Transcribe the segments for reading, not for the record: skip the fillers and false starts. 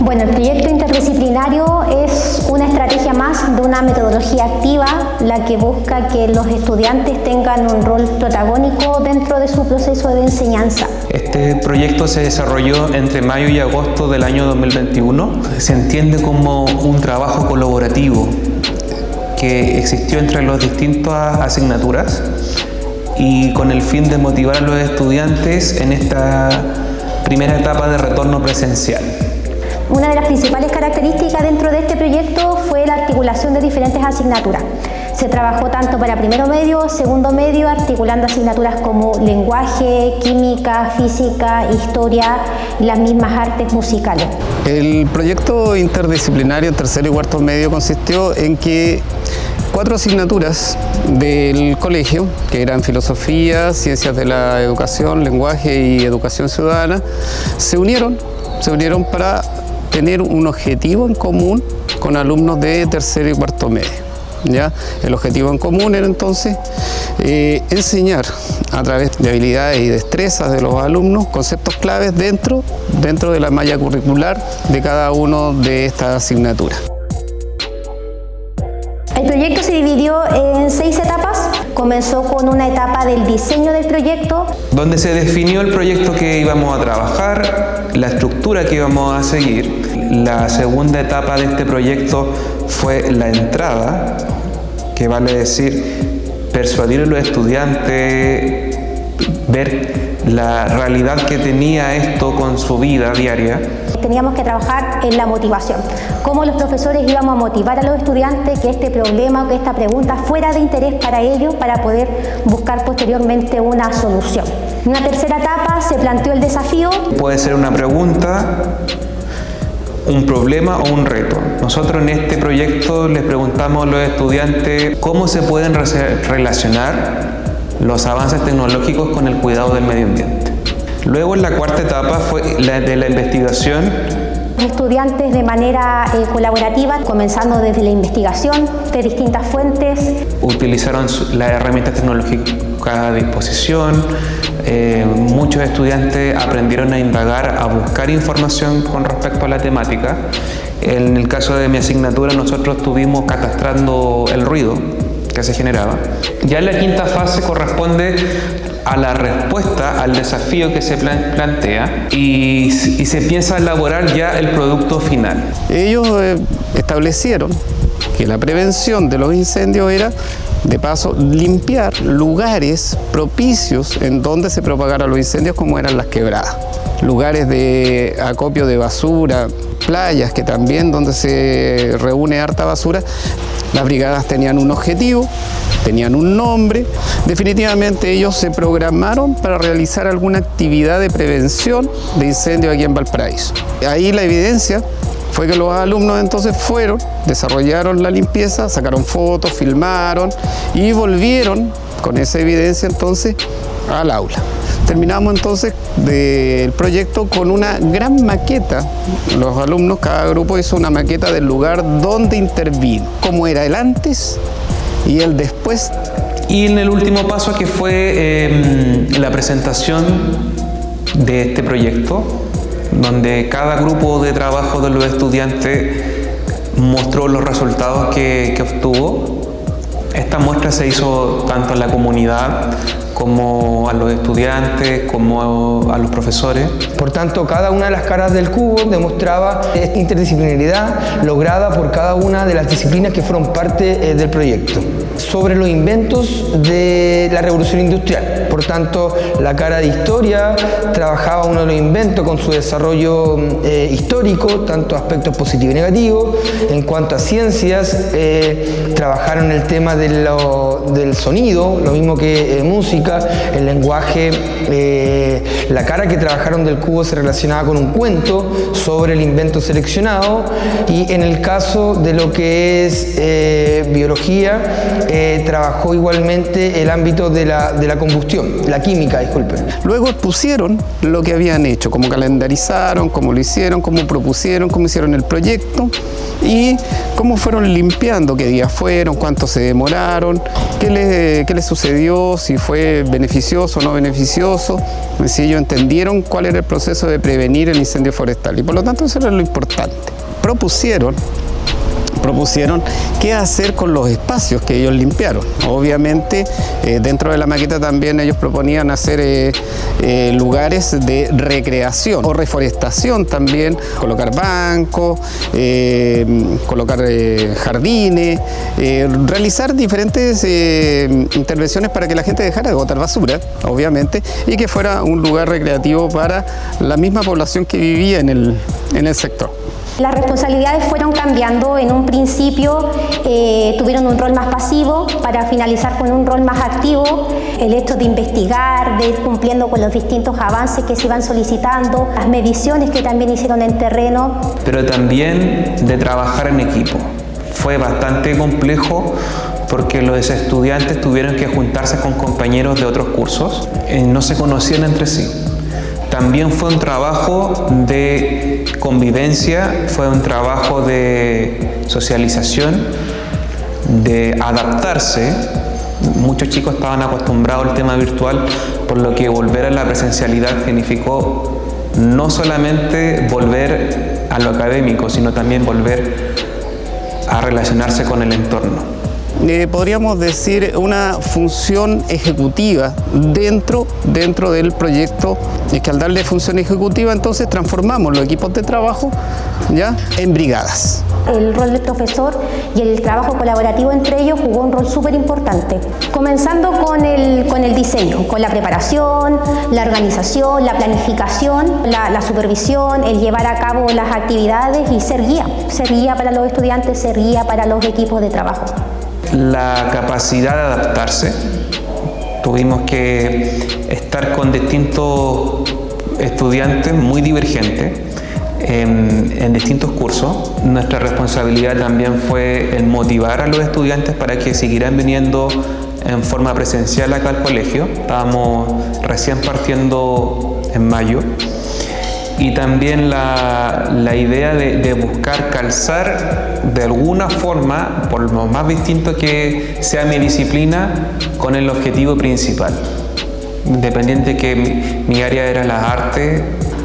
Bueno, el proyecto interdisciplinario es una estrategia más de una metodología activa, la que busca que los estudiantes tengan un rol protagónico dentro de su proceso de enseñanza. Este proyecto se desarrolló entre mayo y agosto del año 2021. Se entiende como un trabajo colaborativo que existió entre las distintas asignaturas y con el fin de motivar a los estudiantes en esta primera etapa de retorno presencial. Una de las principales características dentro de este proyecto fue la articulación de diferentes asignaturas. Se trabajó tanto para primero medio, segundo medio, articulando asignaturas como lenguaje, química, física, historia y las mismas artes musicales. El proyecto interdisciplinario tercero y cuarto medio consistió en que 4 asignaturas del colegio, que eran filosofía, ciencias de la educación, lenguaje y educación ciudadana, se unieron para tener un objetivo en común con alumnos de tercero y cuarto medio. ¿Ya? El objetivo en común era entonces enseñar a través de habilidades y destrezas de los alumnos conceptos claves dentro de la malla curricular de cada uno de estas asignaturas. El proyecto se dividió en 6 etapas. Comenzó con una etapa del diseño del proyecto, donde se definió el proyecto que íbamos a trabajar, la estructura que íbamos a seguir. La segunda etapa de este proyecto fue la entrada, que vale decir persuadir a los estudiantes, ver la realidad que tenía esto con su vida diaria. Teníamos que trabajar en la motivación, cómo los profesores íbamos a motivar a los estudiantes que este problema o que esta pregunta fuera de interés para ellos para poder buscar posteriormente una solución. En una tercera etapa se planteó el desafío. Puede ser una pregunta, un problema o un reto. Nosotros en este proyecto les preguntamos a los estudiantes cómo se pueden relacionar los avances tecnológicos con el cuidado del medio ambiente. Luego en la cuarta etapa fue la de la investigación. Estudiantes de manera colaborativa, comenzando desde la investigación de distintas fuentes. Utilizaron las herramientas tecnológicas a disposición. Muchos estudiantes aprendieron a indagar, a buscar información con respecto a la temática. En el caso de mi asignatura, nosotros estuvimos catastrando el ruido que se generaba. Ya en la quinta fase corresponde a la respuesta al desafío que se plantea y se piensa elaborar ya el producto final. Ellos establecieron que la prevención de los incendios era, de paso, limpiar lugares propicios en donde se propagaran los incendios, como eran las quebradas, lugares de acopio de basura, playas que también donde se reúne harta basura. Las brigadas tenían un objetivo, tenían un nombre. Definitivamente ellos se programaron para realizar alguna actividad de prevención de incendios aquí en Valparaíso. Ahí la evidencia fue que los alumnos entonces fueron, desarrollaron la limpieza, sacaron fotos, filmaron y volvieron con esa evidencia entonces al aula. Terminamos entonces del proyecto con una gran maqueta. Los alumnos, cada grupo hizo una maqueta del lugar donde intervino, cómo era el antes y el después. Y en el último paso, que fue la presentación de este proyecto, donde cada grupo de trabajo de los estudiantes mostró los resultados que obtuvo. Esta muestra se hizo tanto en la comunidad como a los estudiantes, como a los profesores. Por tanto, cada una de las caras del cubo demostraba esta interdisciplinaridad lograda por cada una de las disciplinas que fueron parte del proyecto. Sobre los inventos de la revolución industrial. Por tanto, la cara de historia trabajaba uno de los inventos con su desarrollo histórico, tanto aspectos positivos y negativos. En cuanto a ciencias, trabajaron el tema del sonido, lo mismo que música, el lenguaje. La cara que trabajaron del cubo se relacionaba con un cuento sobre el invento seleccionado, y en el caso de lo que es biología, trabajó igualmente el ámbito de la combustión. la química, disculpe. Luego expusieron lo que habían hecho, cómo calendarizaron, cómo lo hicieron, cómo propusieron, cómo hicieron el proyecto y cómo fueron limpiando, qué días fueron, cuánto se demoraron, qué les sucedió, si fue beneficioso o no beneficioso, si ellos entendieron cuál era el proceso de prevenir el incendio forestal y por lo tanto eso era lo importante. Propusieron qué hacer con los espacios que ellos limpiaron. Obviamente, dentro de la maqueta también ellos proponían hacer lugares de recreación o reforestación también, colocar bancos, colocar jardines, realizar diferentes intervenciones para que la gente dejara de botar basura, obviamente, y que fuera un lugar recreativo para la misma población que vivía en el sector. Las responsabilidades fueron cambiando. En un principio tuvieron un rol más pasivo para finalizar con un rol más activo. El hecho de investigar, de ir cumpliendo con los distintos avances que se iban solicitando, las mediciones que también hicieron en terreno. Pero también de trabajar en equipo. Fue bastante complejo porque los estudiantes tuvieron que juntarse con compañeros de otros cursos. No se conocían entre sí. También fue un trabajo de convivencia, fue un trabajo de socialización, de adaptarse. Muchos chicos estaban acostumbrados al tema virtual, por lo que volver a la presencialidad significó no solamente volver a lo académico, sino también volver a relacionarse con el entorno. Podríamos decir una función ejecutiva dentro del proyecto. Es que al darle función ejecutiva entonces transformamos los equipos de trabajo ya en brigadas. El rol del profesor y el trabajo colaborativo entre ellos jugó un rol súper importante. Comenzando con el diseño, con la preparación, la organización, la planificación, la supervisión, el llevar a cabo las actividades y ser guía para los estudiantes, ser guía para los equipos de trabajo. La capacidad de adaptarse. Tuvimos que estar con distintos estudiantes muy divergentes en distintos cursos. Nuestra responsabilidad también fue el motivar a los estudiantes para que siguieran viniendo en forma presencial acá al colegio. Estábamos recién partiendo en mayo. Y también la idea de buscar calzar de alguna forma, por lo más distinto que sea mi disciplina, con el objetivo principal. Independiente que mi área era las artes,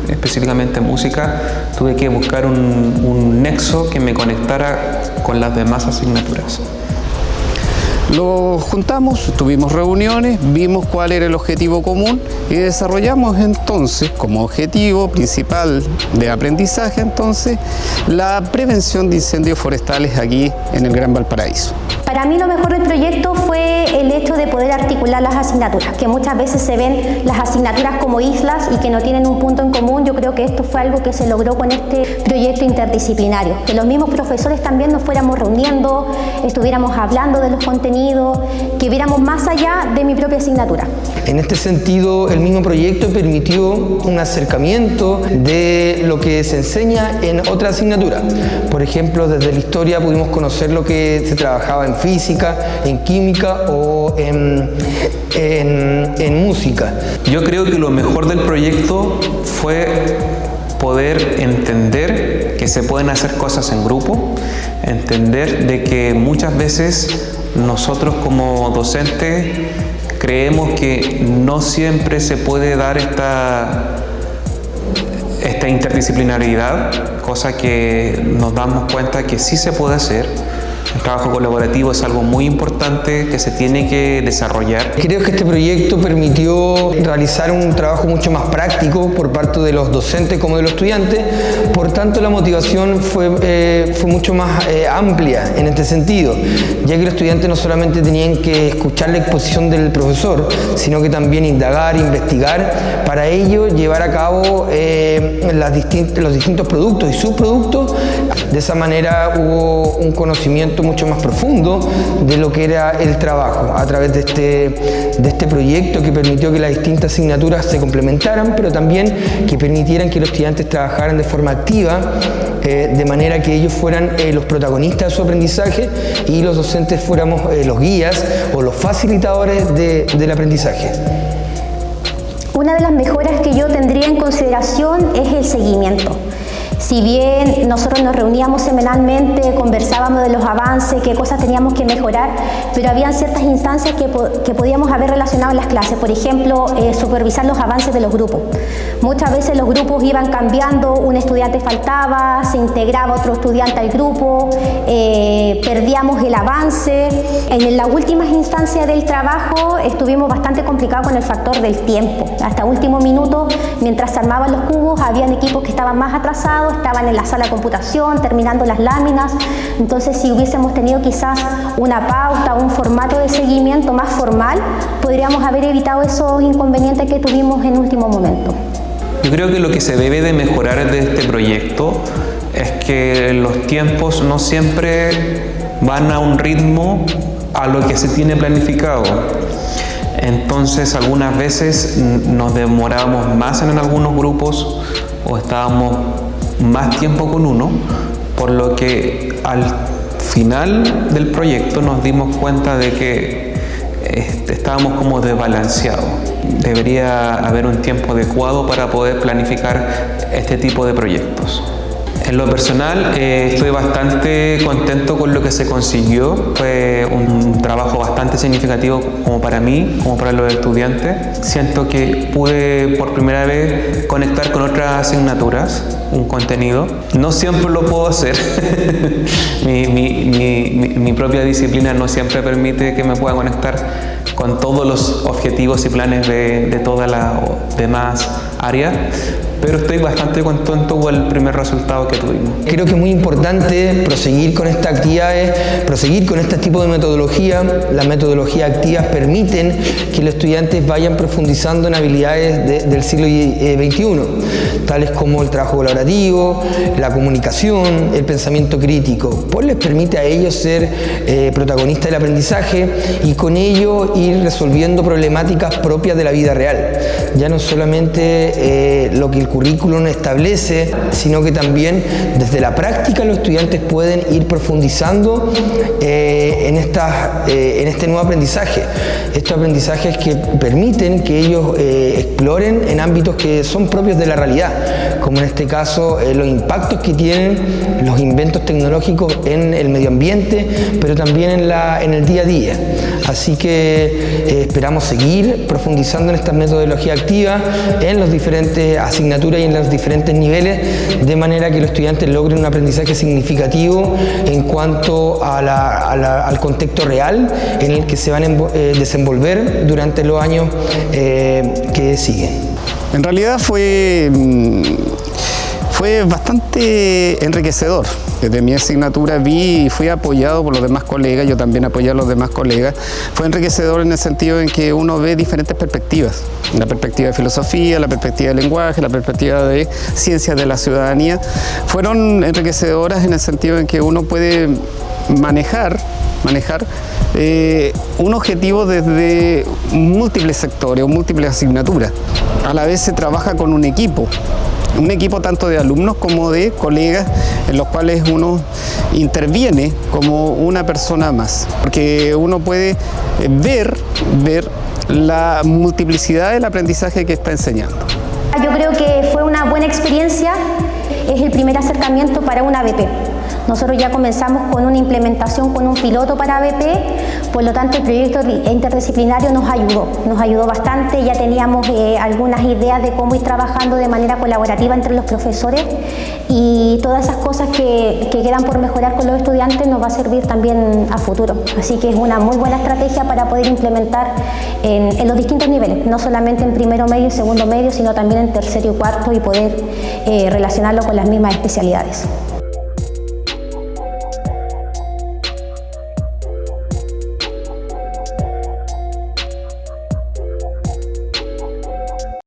específicamente música, tuve que buscar un nexo que me conectara con las demás asignaturas. Lo juntamos, tuvimos reuniones, vimos cuál era el objetivo común y desarrollamos entonces como objetivo principal de aprendizaje entonces la prevención de incendios forestales aquí en el Gran Valparaíso. Para mí lo mejor del proyecto fue el hecho de poder articular las asignaturas, que muchas veces se ven las asignaturas como islas y que no tienen un punto en común. Yo creo que esto fue algo que se logró con este proyecto interdisciplinario, que los mismos profesores también nos fuéramos reuniendo, estuviéramos hablando de los contenidos, que viéramos más allá de mi propia asignatura. En este sentido, el mismo proyecto permitió un acercamiento de lo que se enseña en otra asignatura. Por ejemplo, desde la historia pudimos conocer lo que se trabajaba en física, en química o en música. Yo creo que lo mejor del proyecto fue poder entender que se pueden hacer cosas en grupo, entender de que muchas veces nosotros como docentes creemos que no siempre se puede dar esta interdisciplinaridad, cosa que nos damos cuenta que sí se puede hacer. El trabajo colaborativo es algo muy importante que se tiene que desarrollar. Creo que este proyecto permitió realizar un trabajo mucho más práctico por parte de los docentes como de los estudiantes, por tanto la motivación fue mucho más amplia en este sentido, ya que los estudiantes no solamente tenían que escuchar la exposición del profesor, sino que también indagar, investigar, para ello llevar a cabo los distintos productos y subproductos. De esa manera hubo un conocimiento mucho más profundo de lo que era el trabajo a través de este proyecto que permitió que las distintas asignaturas se complementaran, pero también que permitieran que los estudiantes trabajaran de forma activa, de manera que ellos fueran los protagonistas de su aprendizaje y los docentes fuéramos los guías o los facilitadores del aprendizaje. Una de las mejoras que yo tendría en consideración es el seguimiento. Si bien nosotros nos reuníamos semanalmente, conversábamos de los avances, qué cosas teníamos que mejorar, pero habían ciertas instancias que podíamos haber relacionado en las clases. Por ejemplo, supervisar los avances de los grupos. Muchas veces los grupos iban cambiando, un estudiante faltaba, se integraba otro estudiante al grupo, perdíamos el avance. En las últimas instancias del trabajo estuvimos bastante complicados con el factor del tiempo. Hasta último minuto, mientras se armaban los cubos, habían equipos que estaban más atrasados, estaban en la sala de computación, terminando las láminas. Entonces, si hubiésemos tenido quizás una pauta, un formato de seguimiento más formal, podríamos haber evitado esos inconvenientes que tuvimos en último momento. Yo creo que lo que se debe de mejorar de este proyecto es que los tiempos no siempre van a un ritmo a lo que se tiene planificado. Entonces, algunas veces nos demorábamos más en algunos grupos o estábamos más tiempo con uno, por lo que al final del proyecto nos dimos cuenta de que estábamos como desbalanceados. Debería haber un tiempo adecuado para poder planificar este tipo de proyectos. En lo personal, estoy bastante contento con lo que se consiguió. Fue un trabajo bastante significativo como para mí, como para los estudiantes. Siento que pude por primera vez conectar con otras asignaturas, un contenido. No siempre lo puedo hacer. mi propia disciplina no siempre permite que me pueda conectar con todos los objetivos y planes de todas las demás áreas, pero estoy bastante contento con el primer resultado que tuvimos. Creo que es muy importante proseguir con estas actividades, proseguir con este tipo de metodología. Las metodologías activas permiten que los estudiantes vayan profundizando en habilidades del siglo XXI, tales como el trabajo colaborativo, la comunicación, el pensamiento crítico, pues les permite a ellos ser protagonistas del aprendizaje y con ello ir resolviendo problemáticas propias de la vida real. Ya no solamente lo que el currículum establece, sino que también desde la práctica los estudiantes pueden ir profundizando en este nuevo aprendizaje. Estos aprendizajes que permiten que ellos exploren en ámbitos que son propios de la realidad, como en este caso los impactos que tienen los inventos tecnológicos en el medio ambiente, pero también en el día a día. Así que esperamos seguir profundizando en esta metodología activa, en las diferentes asignaturas y en los diferentes niveles, de manera que los estudiantes logren un aprendizaje significativo en cuanto al contexto real en el que se van a desenvolver durante los años que siguen. En realidad fue bastante enriquecedor. Desde mi asignatura vi y fui apoyado por los demás colegas, yo también apoyé a los demás colegas. Fue enriquecedor en el sentido en que uno ve diferentes perspectivas. La perspectiva de filosofía, la perspectiva de lenguaje, la perspectiva de ciencias de la ciudadanía. Fueron enriquecedoras en el sentido en que uno puede manejar un objetivo desde múltiples sectores o múltiples asignaturas. A la vez se trabaja con un equipo tanto de alumnos como de colegas en los cuales uno interviene como una persona más, porque uno puede ver la multiplicidad del aprendizaje que está enseñando. Yo creo que fue una buena experiencia, es el primer acercamiento para una ABP. Nosotros ya comenzamos con una implementación, con un piloto para ABP, por lo tanto el proyecto interdisciplinario nos ayudó bastante. Ya teníamos algunas ideas de cómo ir trabajando de manera colaborativa entre los profesores, y todas esas cosas que quedan por mejorar con los estudiantes nos va a servir también a futuro. Así que es una muy buena estrategia para poder implementar en los distintos niveles, no solamente en primero medio y segundo medio, sino también en tercero y cuarto, y poder relacionarlo con las mismas especialidades.